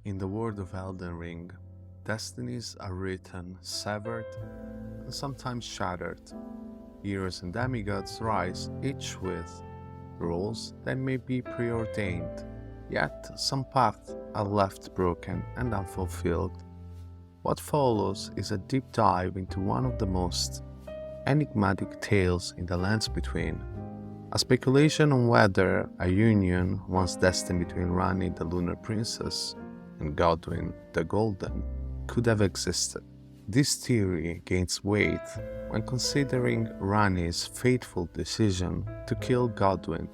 In the world of Elden Ring, destinies are written, severed, and sometimes shattered. Heroes and demigods rise, each with rules that may be preordained, yet some paths are left broken and unfulfilled. What follows is a deep dive into one of the most enigmatic tales in the lands between. A speculation on whether a union once destined between Ranni the Lunar Princess and Godwyn the Golden could have existed. This theory gains weight when considering Ranni's fateful decision to kill Godwyn,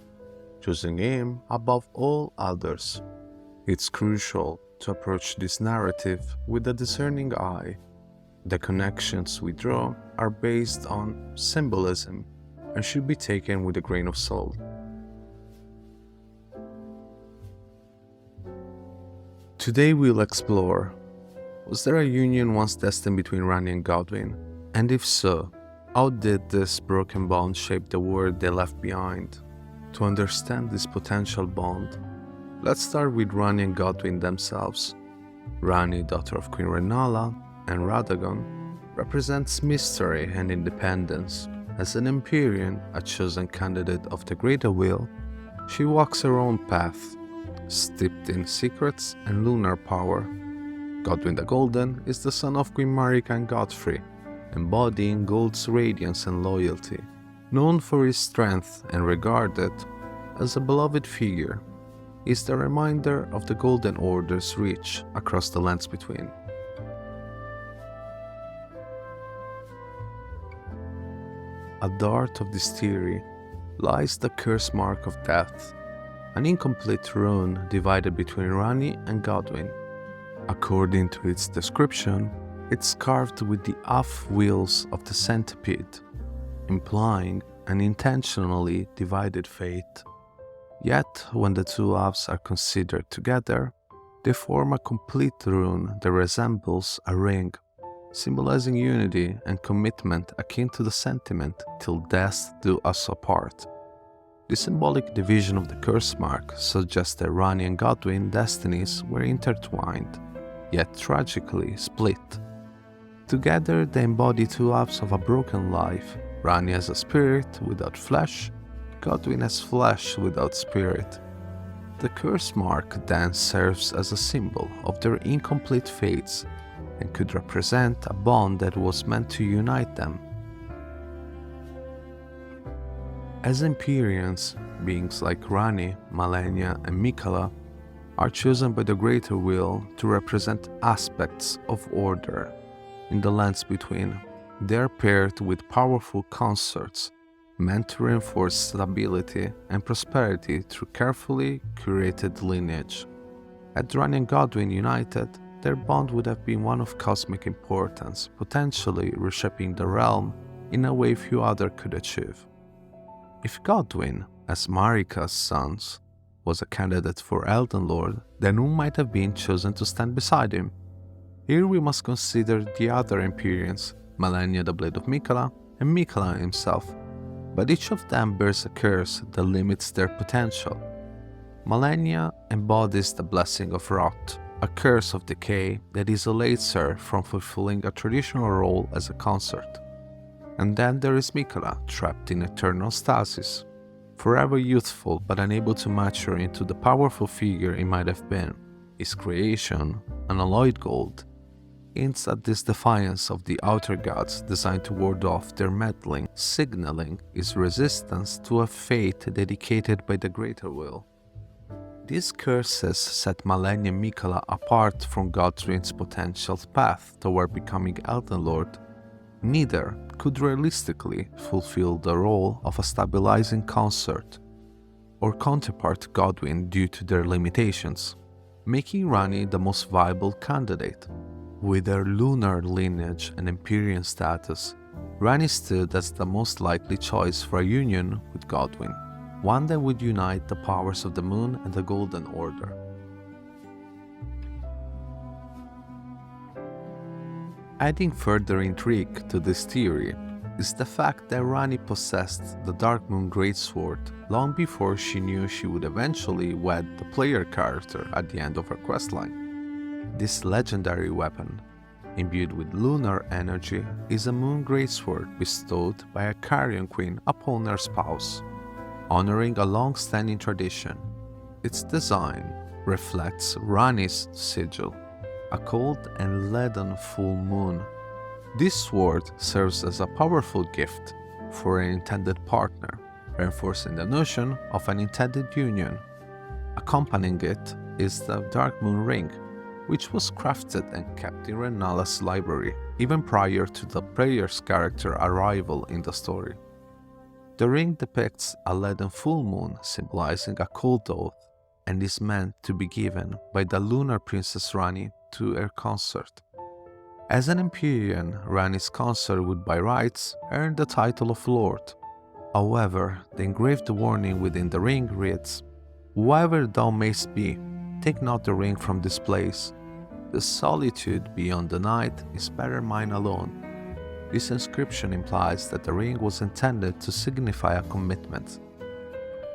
choosing him above all others. It's crucial to approach this narrative with a discerning eye. The connections we draw are based on symbolism and should be taken with a grain of salt. Today we'll explore: was there a union once destined between Ranni and Godwyn? And if so, how did this broken bond shape the world they left behind? To understand this potential bond, let's start with Ranni and Godwyn themselves. Ranni, daughter of Queen Rennala and Radagon, represents mystery and independence. As an Empyrean, a chosen candidate of the Greater Will, she walks her own path, steeped in secrets and lunar power. Godwyn the Golden is the son of Queen Marika and Godfrey, embodying gold's radiance and loyalty. Known for his strength and regarded as a beloved figure, he is the reminder of the Golden Order's reach across the lands between. At the heart of this theory lies the curse mark of death, an incomplete rune divided between Ranni and Godwyn. According to its description, it's carved with the half-wheels of the centipede, implying an intentionally divided fate. Yet, when the two halves are considered together, they form a complete rune that resembles a ring, symbolizing unity and commitment akin to the sentiment "till death do us apart." The symbolic division of the curse mark suggests that Ranni and Godwyn destinies were intertwined, yet tragically split. Together they embody two halves of a broken life, Ranni as a spirit without flesh, Godwyn as flesh without spirit. The curse mark then serves as a symbol of their incomplete fates and could represent a bond that was meant to unite them. As Empyreans, beings like Ranni, Malenia, and Miquella are chosen by the Greater Will to represent aspects of order in the lands between. They are paired with powerful consorts meant to reinforce stability and prosperity through carefully curated lineage. Had Ranni and Godwyn united, their bond would have been one of cosmic importance, potentially reshaping the realm in a way few others could achieve. If Godwyn, as Marika's sons, was a candidate for Elden Lord, then who might have been chosen to stand beside him? Here we must consider the other Empyreans, Malenia the Blade of Miquella and Miquella himself, but each of them bears a curse that limits their potential. Malenia embodies the blessing of rot, a curse of decay that isolates her from fulfilling a traditional role as a consort. And then there is Miquella, trapped in eternal stasis, forever youthful but unable to mature into the powerful figure he might have been. His creation, unalloyed gold, hints at this defiance of the outer gods designed to ward off their meddling, signaling his resistance to a fate dedicated by the Greater Will. These curses set Malenia and Miquella apart from Godwyn's potential path toward becoming Elden Lord. Neither could realistically fulfill the role of a stabilizing consort or counterpart Godwyn due to their limitations, making Ranni the most viable candidate. With her lunar lineage and Empyrean status, Ranni stood as the most likely choice for a union with Godwyn, one that would unite the powers of the Moon and the Golden Order. Adding further intrigue to this theory is the fact that Ranni possessed the Dark Moon Greatsword long before she knew she would eventually wed the player character at the end of her questline. This legendary weapon, imbued with lunar energy, is a moon greatsword bestowed by a carrion queen upon her spouse, honoring a long-standing tradition. Its design reflects Ranni's sigil, a cold and leaden full moon. This sword serves as a powerful gift for an intended partner, reinforcing the notion of an intended union. Accompanying it is the Dark Moon Ring, which was crafted and kept in Renala's library even prior to the player's character arrival in the story. The ring depicts a leaden full moon symbolizing a cold oath and is meant to be given by the lunar princess Ranni to her consort. As an Empyrean, Ranni's consort would by rights earn the title of Lord. However, the engraved warning within the ring reads, "Whoever thou mayst be, take not the ring from this place. The solitude beyond the night is better mine alone." This inscription implies that the ring was intended to signify a commitment.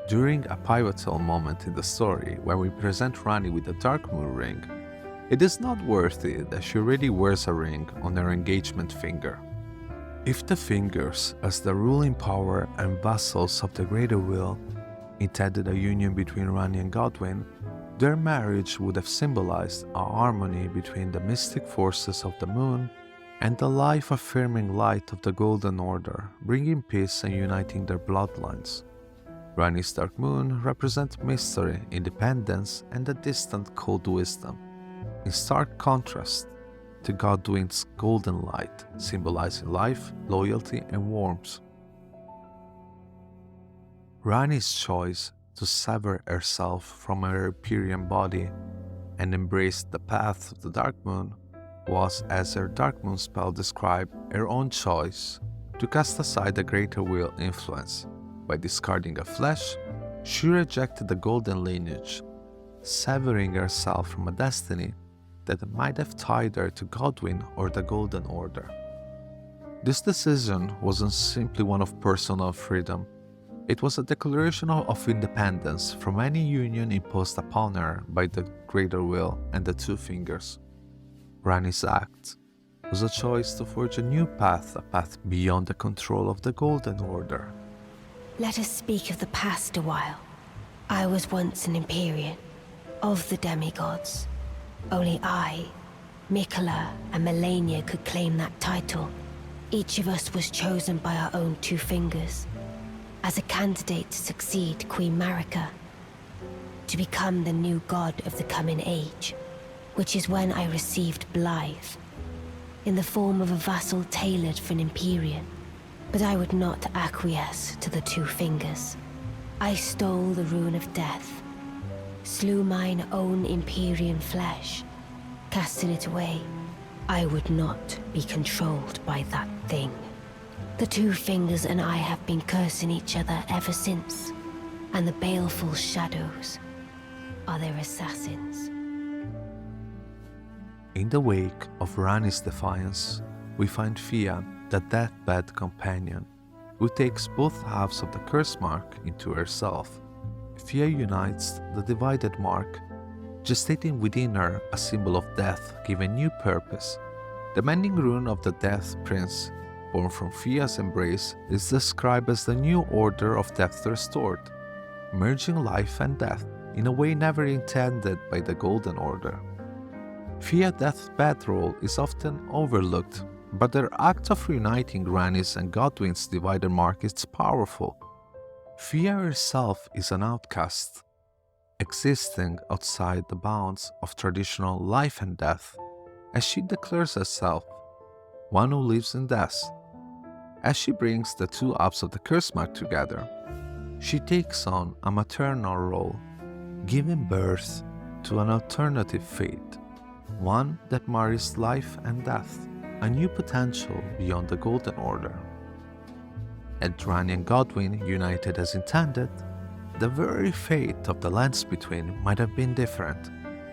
During a pivotal moment in the story where we present Ranni with the Dark Moon Ring, it is noteworthy that she already wears a ring on her engagement finger. If the fingers, as the ruling power and vassals of the Greater Will, intended a union between Ranni and Godwyn, their marriage would have symbolized a harmony between the mystic forces of the moon and the life-affirming light of the Golden Order, bringing peace and uniting their bloodlines. Ranni's Dark Moon represents mystery, independence, and a distant cold wisdom, in stark contrast to Godwyn's golden light, symbolizing life, loyalty, and warmth. Ranni's choice to sever herself from her Empyrean body and embrace the path of the Dark Moon was, as her Dark Moon spell described, her own choice to cast aside the Greater Will influence. By discarding her flesh, she rejected the golden lineage, severing herself from a destiny that might have tied her to Godwyn or the Golden Order. This decision wasn't simply one of personal freedom. It was a declaration of independence from any union imposed upon her by the Greater Will and the Two Fingers. Ranni's act was a choice to forge a new path, a path beyond the control of the Golden Order. Let us speak of the past a while. I was once an Empyrean, of the demigods. Only I, Miquella, and Malenia could claim that title. Each of us was chosen by our own Two Fingers, as a candidate to succeed Queen Marika, to become the new god of the coming age, which is when I received Blythe, in the form of a vassal tailored for an Empyrean. But I would not acquiesce to the Two Fingers. I stole the Rune of Death, slew mine own Empyrean flesh, casting it away. I would not be controlled by that thing. The Two Fingers and I have been cursing each other ever since, and the baleful shadows are their assassins. In the wake of Ranni's defiance, we find Fia, the deathbed companion, who takes both halves of the curse mark into herself. Fia unites the divided mark, gestating within her a symbol of death given new purpose. The mending rune of the Death Prince, born from Fia's embrace, is described as the new order of death restored, merging life and death in a way never intended by the Golden Order. Fia's deathbed role is often overlooked, but their act of reuniting Ranni's and Godwyn's divided mark is powerful. Fia herself is an outcast, existing outside the bounds of traditional life and death, as she declares herself one who lives in death. As she brings the two halves of the curse mark together, she takes on a maternal role, giving birth to an alternative fate, one that marries life and death, a new potential beyond the Golden Order. Had Ranni and Godwyn united as intended, the very fate of the lands between might have been different.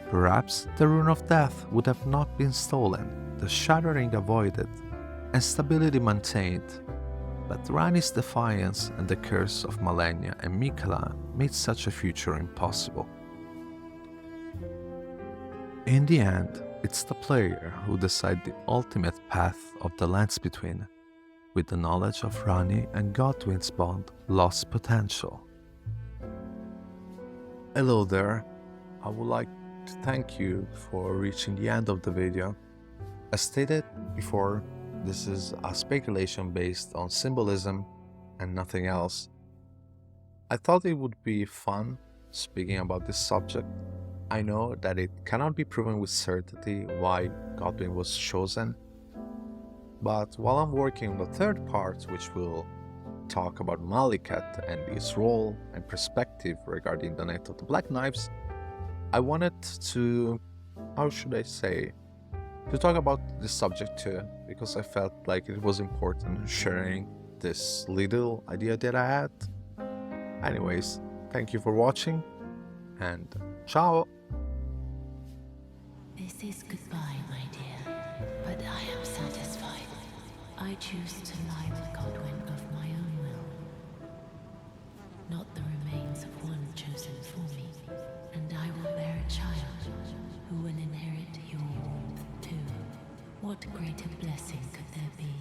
Perhaps the Rune of Death would have not been stolen, the shattering avoided, and stability maintained. But Ranni's defiance and the curse of Malenia and Miquella made such a future impossible. In the end, it's the player who decides the ultimate path of the lands between, with the knowledge of Ranni and Godwyn's bond lost potential. Hello there, I would like to thank you for reaching the end of the video. As stated before, this is a speculation based on symbolism and nothing else. I thought it would be fun speaking about this subject. I know that it cannot be proven with certainty why Godwyn was chosen, but while I'm working on the third part, which will talk about Malekith and his role and perspective regarding the Knight of the Black Knives, I wanted to, how should I say, to talk about this subject too, because I felt like it was important sharing this little idea that I had. Anyways, thank you for watching, and ciao! This is goodbye, my dear, but I am satisfied. I choose to lie with Godwyn of my own will, not the remains of one chosen for me, and I will bear a child who will inherit your warmth too. What greater blessing could there be?